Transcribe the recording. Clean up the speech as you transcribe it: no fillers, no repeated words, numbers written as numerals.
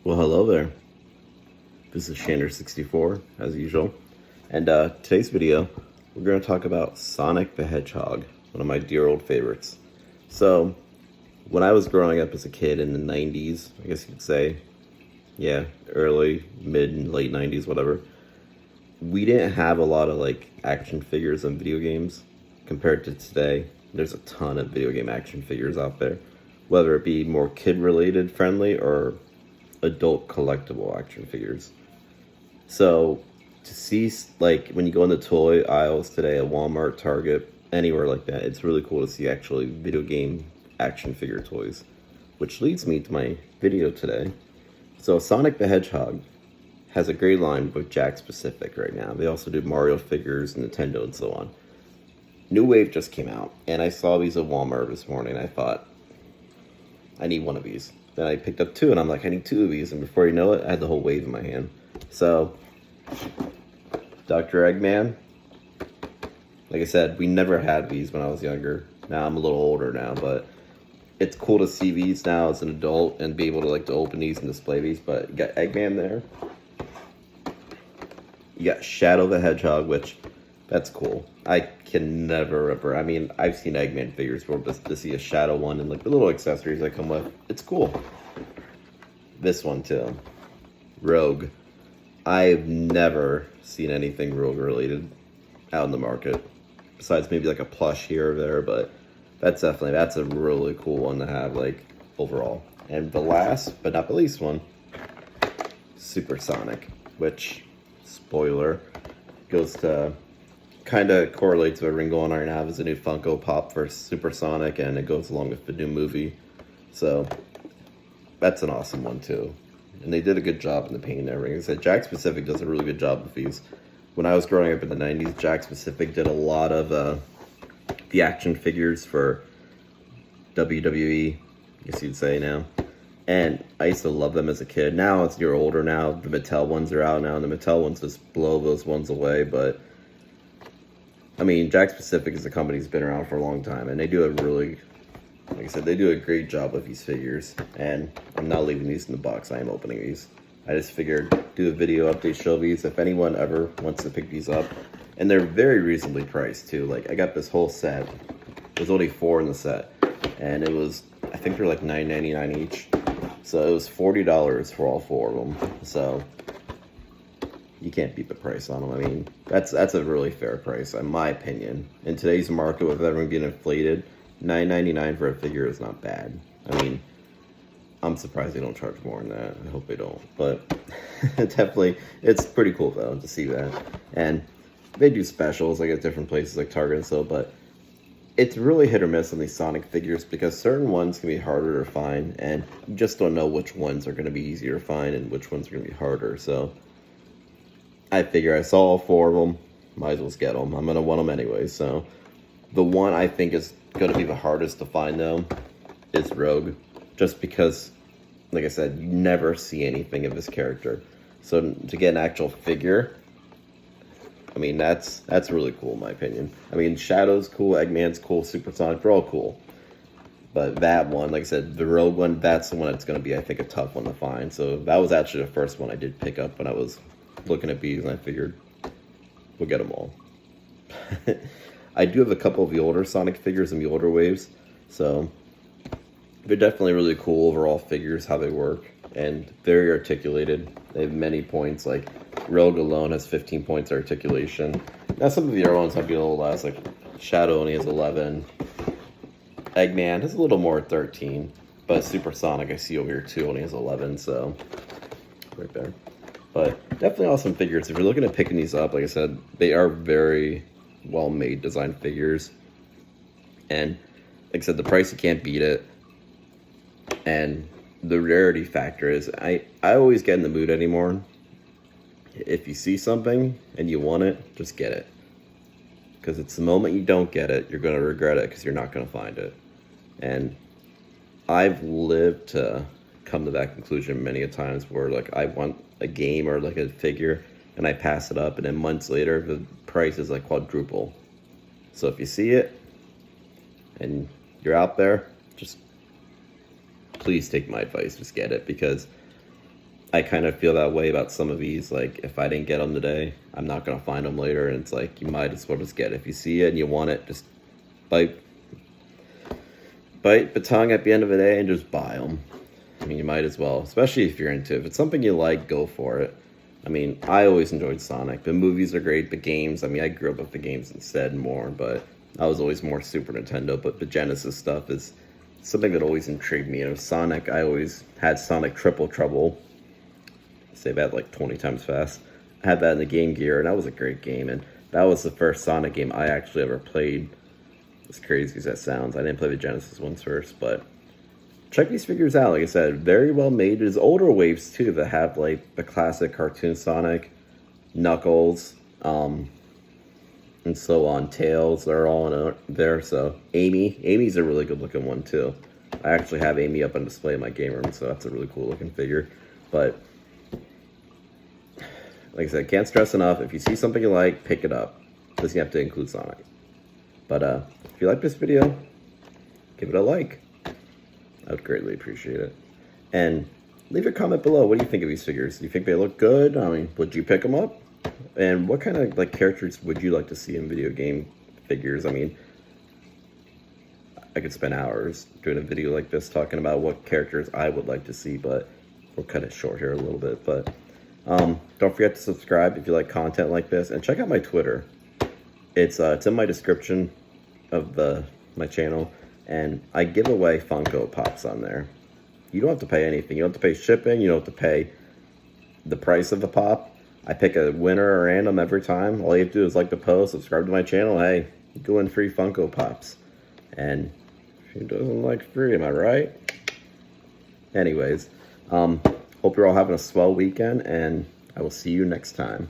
Well, hello there. This is Shander64, as usual. And today's video, we're going to talk about Sonic the Hedgehog, one of my dear old favorites. So, when I was growing up as a kid in the 90s, I guess you could say, yeah, early, mid, and late 90s, whatever, we didn't have a lot of, action figures and video games compared to today. There's a ton of video game action figures out there, whether it be more kid-related friendly or adult collectible action figures. So to see, when you go in the toy aisles today at Walmart, Target, anywhere like that, it's really cool to see actually video game action figure toys. Which leads me to my video today. So Sonic the Hedgehog has a great line with Jakks Pacific right now. They also do Mario figures, Nintendo, and so on. New Wave just came out, and I saw these at Walmart this morning. I thought, I need one of these. Then I picked up two, and I'm like, I need two of these. And before you know it, I had the whole wave in my hand. So, Dr. Eggman, like I said, we never had these when I was younger. Now I'm a little older now, but it's cool to see these now as an adult and be able to to open these and display these. But you got Eggman there. You got Shadow the Hedgehog, which, that's cool. I can never remember. I mean, I've seen Eggman figures before, but to see a Shadow one and the little accessories that come with, it's cool. This one too. Rogue. I've never seen anything Rogue related out in the market. Besides maybe a plush here or there, but that's a really cool one to have, overall. And the last, but not the least one, Supersonic, which, spoiler, goes to kind of correlates with everything going on right now. There's a new Funko Pop for Supersonic, and it goes along with the new movie. So that's an awesome one too. And they did a good job in the paint and everything. Like I said, Jakks Pacific does a really good job with these. When I was growing up in the 90s, Jakks Pacific did a lot of the action figures for WWE, I guess you'd say now. And I used to love them as a kid. Now, as you're older now, the Mattel ones are out now, and the Mattel ones just blow those ones away. But, I mean, Jakks Pacific is a company that's been around for a long time, and they do a really, like I said, they do a great job with these figures. And I'm not leaving these in the box. I am opening these. I just figured do a video update, show these if anyone ever wants to pick these up. And they're very reasonably priced too. I got this whole set. There's only 4 in the set, and it was, I think they're $9.99 each. So it was $40 for all 4 of them. So you can't beat the price on them. I mean, that's a really fair price, in my opinion. In today's market, with everything being inflated, $9.99 for a figure is not bad. I mean, I'm surprised they don't charge more than that. I hope they don't. But definitely, it's pretty cool, though, to see that. And they do specials, at different places like Target and so, but it's really hit or miss on these Sonic figures because certain ones can be harder to find, and you just don't know which ones are going to be easier to find and which ones are going to be harder. So I figure I saw all 4 of them, might as well get them. I'm going to want them anyway. So the one I think is going to be the hardest to find, though, is Rogue. Just because, like I said, you never see anything of this character. So to get an actual figure, I mean, that's really cool in my opinion. I mean, Shadow's cool, Eggman's cool, Supersonic, they're all cool. But that one, like I said, the Rogue one, that's the one that's going to be, I think, a tough one to find. So that was actually the first one I did pick up when I was looking at these, and I figured we'll get them all. I do have a couple of the older Sonic figures in the older waves, so they're definitely really cool overall figures, how they work, and very articulated. They have many points, Rogue alone has 15 points of articulation. Now some of the other ones might be a little less, Shadow only has 11. Eggman has a little more, 13. But Supersonic, I see over here too, only has 11, so right there. But definitely awesome figures. If you're looking at picking these up, like I said, they are very well-made design figures. And like I said, the price, you can't beat it. And the rarity factor is, I always get in the mood anymore. If you see something and you want it, just get it. Because it's the moment you don't get it, you're going to regret it because you're not going to find it. And I've lived to come to that conclusion many a times where I want a game or a figure and I pass it up, and then months later the price is quadruple. So if you see it and you're out there, just please take my advice, just get it, because I kind of feel that way about some of these. Like, if I didn't get them today, I'm not going to find them later. And it's like, you might as well just get it. If you see it and you want it, just bite the tongue at the end of the day and just buy them. I mean, you might as well, especially if you're into it. If it's something you like, go for it. I mean, I always enjoyed Sonic. The movies are great, the games. I mean, I grew up with the games instead more, but I was always more Super Nintendo. But the Genesis stuff is something that always intrigued me. And with Sonic, I always had Sonic Triple Trouble. Say that like 20 times fast. I had that in the Game Gear, and that was a great game. And that was the first Sonic game I actually ever played. As crazy as that sounds, I didn't play the Genesis ones first, but check these figures out. Like I said, very well made. There's older waves too that have like the classic cartoon Sonic, Knuckles, and so on. Tails, they're all in there. So Amy's a really good looking one too. I actually have Amy up on display in my game room, so that's a really cool looking figure. But like I said, can't stress enough. If you see something you like, pick it up. Doesn't have to include Sonic. But if you like this video, give it a like. I would greatly appreciate it. And leave a comment below. What do you think of these figures? Do you think they look good? I mean, would you pick them up? And what kind of like characters would you like to see in video game figures? I mean, I could spend hours doing a video like this talking about what characters I would like to see, but we'll cut it short here a little bit. But don't forget to subscribe if you like content like this, and check out my Twitter. It's in my description of my channel, and I give away Funko Pops on there. You don't have to pay anything. You don't have to pay shipping. You don't have to pay the price of the pop. I pick a winner or random every time. All you have to do is like the post, subscribe to my channel. Hey, you go win free Funko Pops. And who doesn't like free, am I right? Anyways, hope you're all having a swell weekend, and I will see you next time.